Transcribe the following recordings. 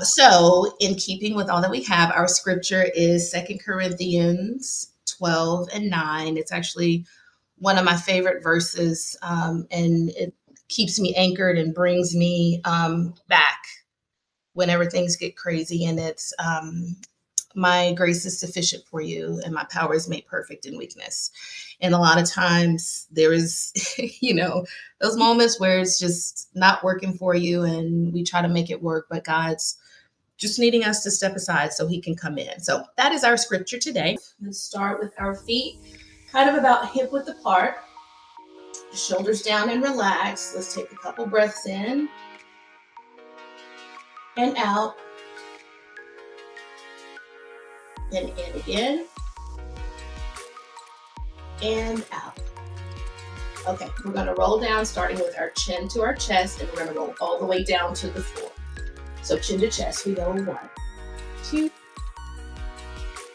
So in keeping with all that we have, our scripture is 2 Corinthians 12:9. It's actually one of my favorite verses, and it keeps me anchored and brings me back whenever things get crazy. And it's my grace is sufficient for you, and my power is made perfect in weakness. And a lot of times there is, those moments where it's just not working for you, and we try to make it work, but God's just needing us to step aside so he can come in. So that is our scripture today. Let's start with our feet kind of about hip width apart, shoulders down and relax. Let's take a couple breaths in and out, and in again and out. Okay, we're going to roll down starting with our chin to our chest, and we're going to roll all the way down to the floor. So chin to chest, we go 1, 2,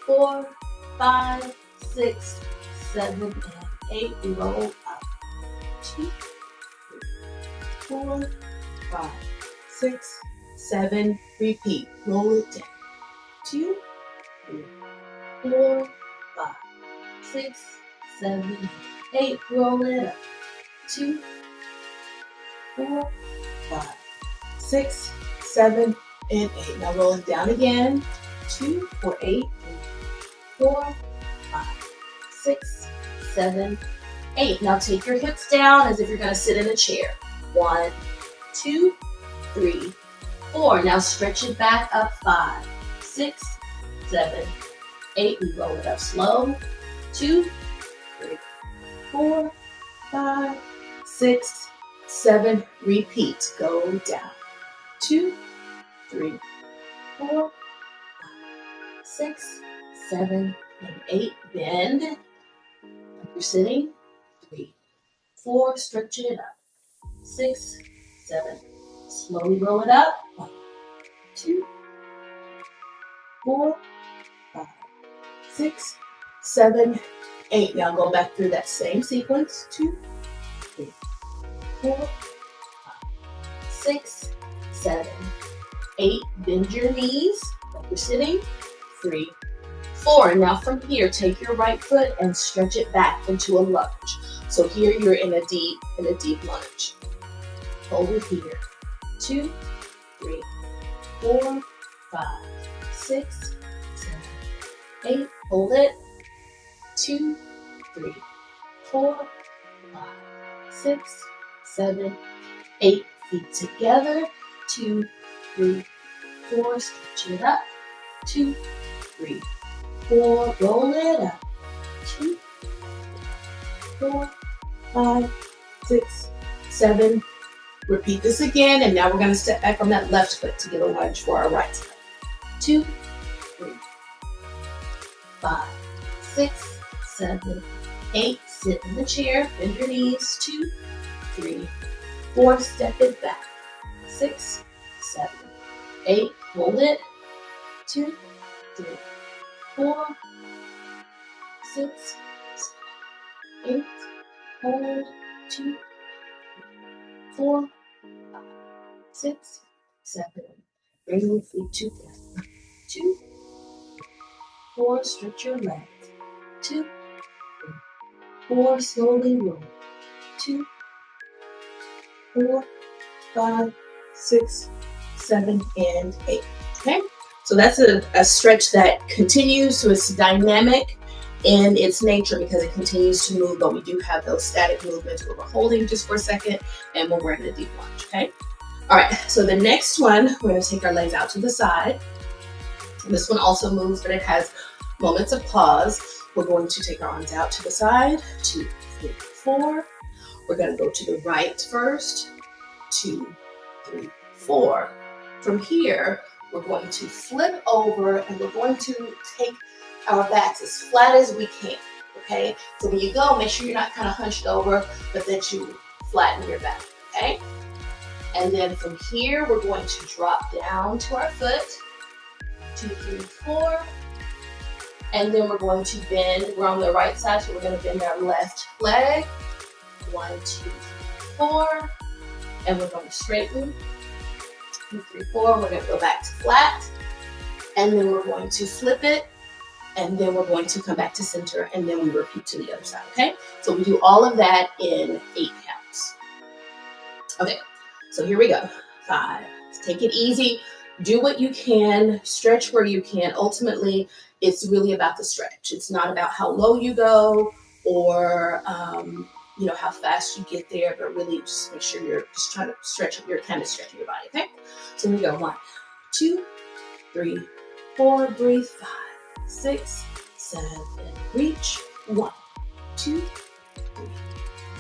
4, 5, 6, 7, and 8. We roll up. 2, 3, 4, 5, 6, 7. Repeat. Roll it down. 2, 3, 4, 5, 6, 7, 8. Roll it up. 2, 4, 5, 6, 7, and 8. Now roll it down again. 2, 4, 8, 4, 5, 6, 7, 8. Now take your hips down as if you're going to sit in a chair. 1, 2, 3, 4. Now stretch it back up. 5, 6, 7, 8. We roll it up slow. 2, 3, 4, 5, 6, 7. Repeat. Go down. 2, 3, 4, 5, 6, 7, and 8. Bend. You're sitting. 3, 4. Stretch it up. 6, 7. Slowly roll it up. 1, 2, 4, 5, 6, 7, 8. Now go back through that same sequence. 2, 3, 4, 5, 6, 7, 8. Bend your knees like you're sitting. 3, 4. And now from here, take your right foot and stretch it back into a lunge. So here you're in a deep lunge. Hold it here. 2, 3, 4, 5, 6, 7, 8. Hold it. 2, 3, 4, 5, 6, 7, 8. Feet together. 2, 3, 4. Stretch it up. 2, 3, 4. Roll it up. 2, 4, 5, 6, 7. Repeat this again, and now we're going to step back on that left foot to get a lunge for our right side. 2, 3, 5, 6, 7, 8. Sit in the chair. Bend your knees. 2, 3, 4. Step it back. 6, 7, 8. Hold it. 2, 3, 4, 6, 8. Hold. 2, 4, 5, 6, 7. Bring your feet together. 2, 4. Stretch your legs. 2, 3, 4. Slowly roll. 2, 4, 5, 6, 7, and 8. Okay? So that's a stretch that continues, so it's dynamic in its nature because it continues to move, but we do have those static movements where we're holding just for a second and when we're in a deep lunge, okay? All right, so the next one, we're going to take our legs out to the side. And this one also moves, but it has moments of pause. We're going to take our arms out to the side. 2, 3, 4. We're going to go to the right first. 2, 3, 4. From here, we're going to flip over and we're going to take our backs as flat as we can, okay? So when you go, make sure you're not kind of hunched over, but that you flatten your back, okay? And then from here, we're going to drop down to our foot. 2, 3, 4. And then we're going to bend. We're on the right side, so we're going to bend our left leg. 1, 2, 3, 4. And we're going to straighten. 2, 3, 4. We're going to go back to flat, and then we're going to flip it, and then we're going to come back to center, and then we repeat to the other side, okay? So we do all of that in 8 counts. Okay, so here we go. 5. Take it easy. Do what you can. Stretch where you can. Ultimately, it's really about the stretch. It's not about how low you go or how fast you get there, but really just make sure you're just trying to stretch. You're kind of stretching your body, okay? So here we go. 1, 2, 3, 4. Breathe. 5, 6, 7. Reach. 1, 2, 3,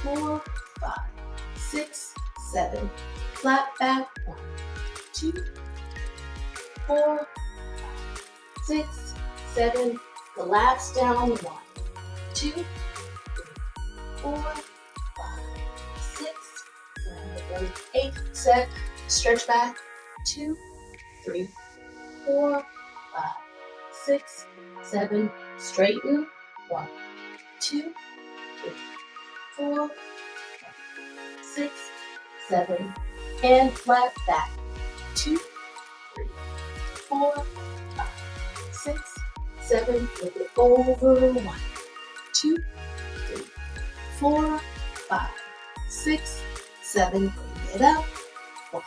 4, 5, 6, 7. Flat back. 1, 2, 4, 5, 6, 7. Collapse down. 1, 2, 3, 4, 5, 6, 7, 8. Set. Stretch back. 2, 3, 4, 5, 6, 7. Straighten. 1, 2, 3, 4, 5, 6, 7. And flat back. 2, 3, 4, 5, 6, 7. Flip it over. 1, 2, 3, 4, 5, 6, 7. Bring it up. 1,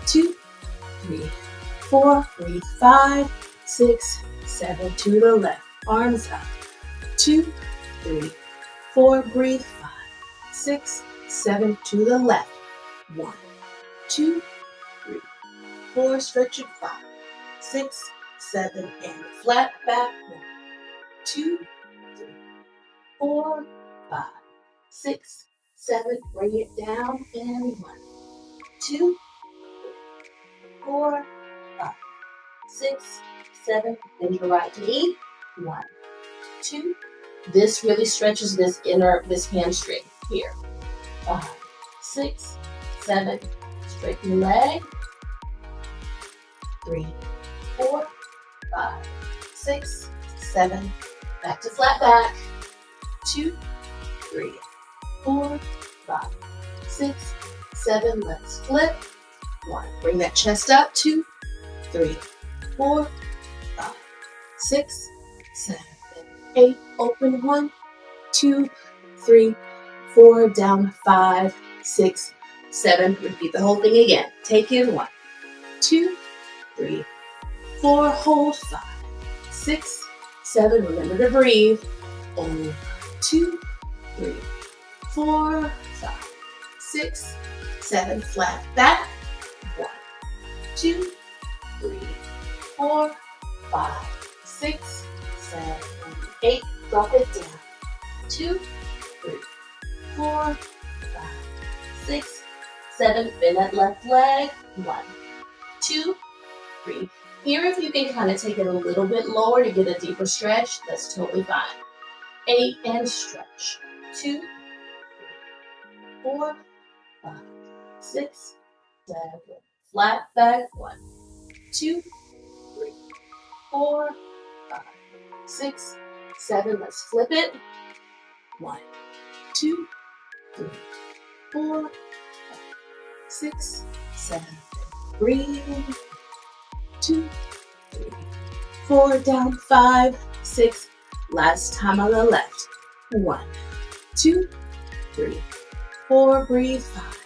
2, 3, 4. Breathe. 5, 6, 7. To the left. Arms up. 2, 3, 4. Breathe. 5, 6, 7. To the left. 1, 2, 3, 4. Stretch it. 5, 6, 7. And flat back. 1, 2, 3, 4, 5, 6, 7. Bring it down. And 1, 2, 4, 5, 6, 7. Bend your right knee. 1, 2. This really stretches this hamstring here. 5, 6, 7. Straighten your leg. 3, 4, 5, 6, 7. Back to flat back. 2, 3, 4, 5, 6, 7. Let's flip. 1. Bring that chest up. 2, 3, 4, 5, 6, 7, 8. Open. 1, 2, 3, 4. Down. 5, 6, 7. Repeat the whole thing again. Take in. 1, 2, 3, 4. Hold. 5, 6, 7. Remember to breathe. 2, 3, 4, 5, 6, 7. Flat back. 1, 2, 3, 4, 5, 6, 7, 8. Drop it down. 2, 3, 4, 5, 6, 7. Bend that left leg. 1, 2, 3. Here, if you can kind of take it a little bit lower to get a deeper stretch, that's totally fine. 8 and stretch. 2, 3, 4, 5, 6, 7. Flat back. 1, 2, 3, 4, 5, 6, 7. Let's flip it. 1, 2, 3, 4, 5, 6, 7. Breathe. 2, 3, 4. Down. 5, 6. Last time on the left. 1, 2, 3, 4. Breathe. 5,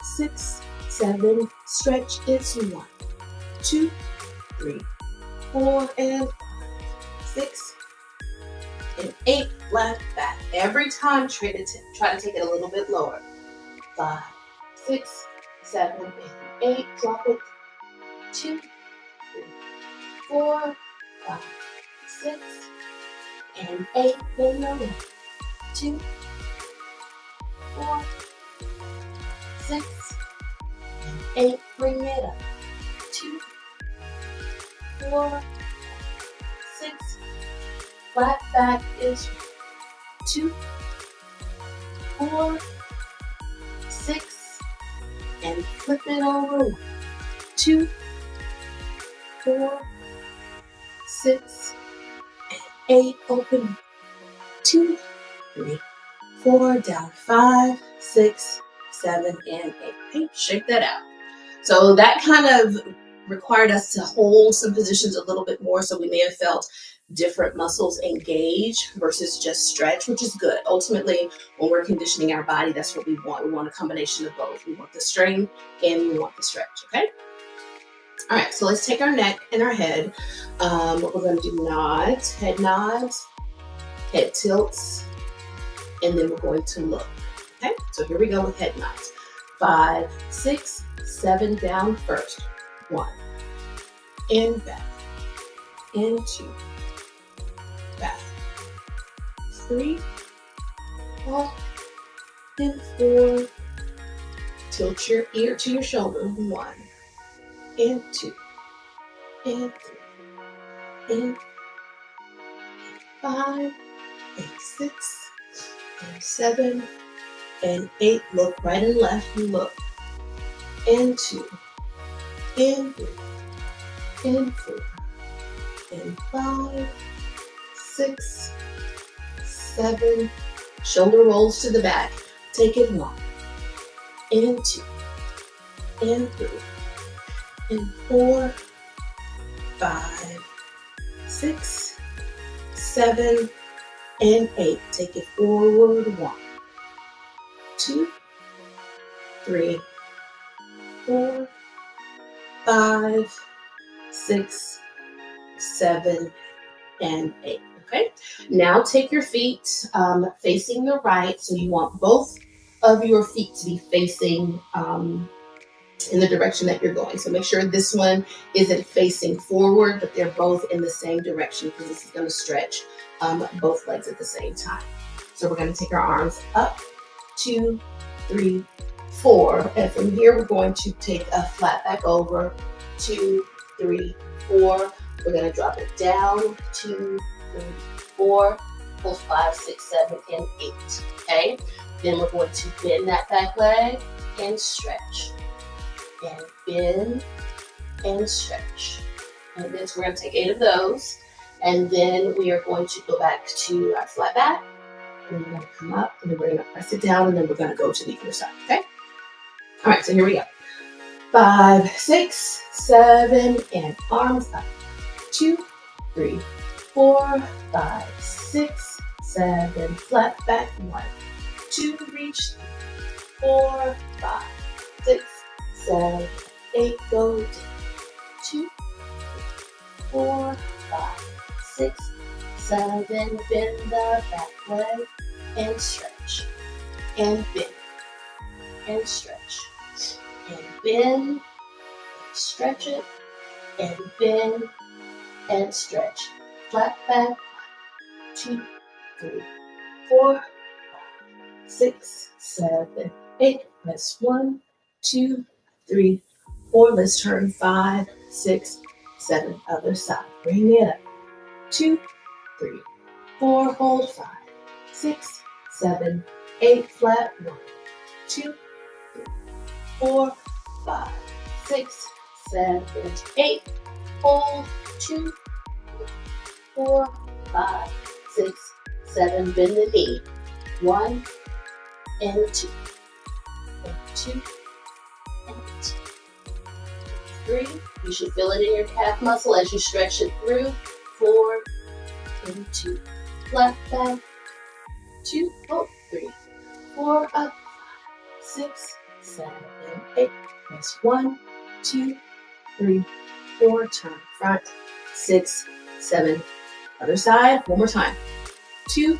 6, 7. Stretch. It's 1, 2, 3, 4, and 5, 6, and 8. Flat back. Every time, try to take it a little bit lower. 5, 6, 7, and 8. Drop it. 2, 3, 4, 5, 6, and 8. Bend your left. 2, 4, 6, and 8. Bring it up. 2, 4, 6. Flat back is 2, 4, 6, and flip it over. 1, 2, 4, 6, and 8. Open. 2, 3, 4. Down. 5, 6, 7, and 8. Okay, shake that out. So that kind of required us to hold some positions a little bit more. So we may have felt different muscles engage versus just stretch, which is good. Ultimately, when we're conditioning our body, that's what we want. We want a combination of both. We want the strength and we want the stretch, okay? All right, so let's take our neck and our head. We're gonna do nods, head tilts, and then we're going to look, okay? So here we go with head nods. 5, 6, 7, down first. 1, and back, and 2, back, 3, up, and 4. Tilt your ear to your shoulder. 1, and 2, and 3, and 5, and 6, and 7, and 8. Look right and left. Look. And 2, and 3, and 4, and 5, 6, 7. Shoulder rolls to the back. Take it 1, and 2, and 3, and 4, 5, 6, 7, and 8. Take it forward. 1, 2, 3, 4, 5, 6, 7, and 8. Okay. Now take your feet facing the right. So you want both of your feet to be facing in the direction that you're going. So make sure this one isn't facing forward, but they're both in the same direction because this is going to stretch both legs at the same time. So we're going to take our arms up, 2, 3, 4. And from here, we're going to take a flat back over, 2, 3, 4. We're going to drop it down, 2, 3, 4, pull 5, 6, 7, and 8. Okay? Then we're going to bend that back leg and stretch. And bend and stretch. And then so we're going to take 8 of those. And then we are going to go back to our flat back. And we're going to come up and then we're going to press it down. And then we're going to go to the other side. Okay? All right, so here we go. 5, 6, 7, and arms up. 2, 3, 4, 5, 6, 7, flat back. 1, 2, reach. 4, 5, 6, 7, 8, go down. 2, 4, 5, 6, 7, bend the back leg and stretch. And bend and stretch. And bend, stretch it, and bend and stretch. Flat back. 2, 3, 4, 6, 7, 8. Rest 1, 2, 3, 4. Let's turn 5, 6, 7. Other side. Bring it up. 2, 3, 4. Hold 5, 6, 7, 8. Flat. 1, 2, 3, 4, 5, 6, 7, 8. Hold. 2, 3, 4, 5, 6, 7. Bend the knee. 1 and 2. And 2 and 2. 3. You should feel it in your calf muscle as you stretch it through. 4 and 2. Flat back. 2, 3, 4, up. 6, 7, 8. Rest 1, 2, 3, 4. Turn front. 6, 7. Other side. One more time. 2,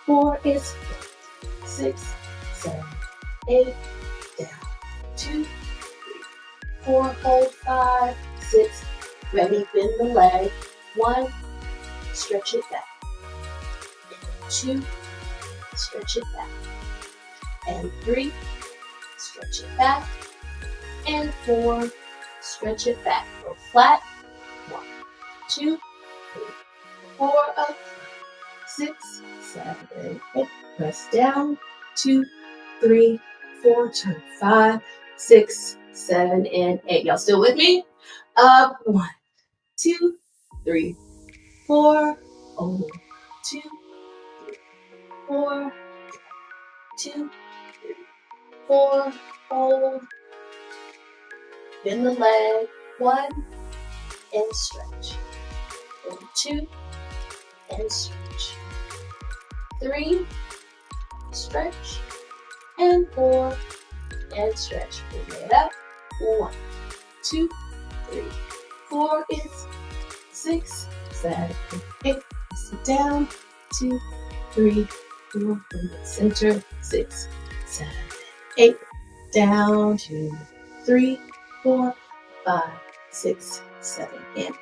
4 is flat. 6, 7, 8. Down. 2, 3, 4. Hold 5, 6. Ready. Bend the leg. 1. Stretch it back. 2. Stretch it back. And 3. Stretch it back. And 4. Stretch it back. Go flat. 1, 2, 3, 4. Up. 6, 7, 8. Press down. 2, 3, 4. Turn 5, 6, 7, and 8. Y'all still with me? Up. 1, 2, 3, 4. Over. 2, 3, 4. 2, 3, 4. Hold. Bend the leg, 1, and stretch. And 2, and stretch. 3, stretch. And 4, and stretch. Bring it up. 1, 2, 3, 4 is 6, 7, 8. Sit down. 2, 3, 4. Bring it center. 6, 7, 8. Down. 2, 3, 4, 5, 6, 7, and 8.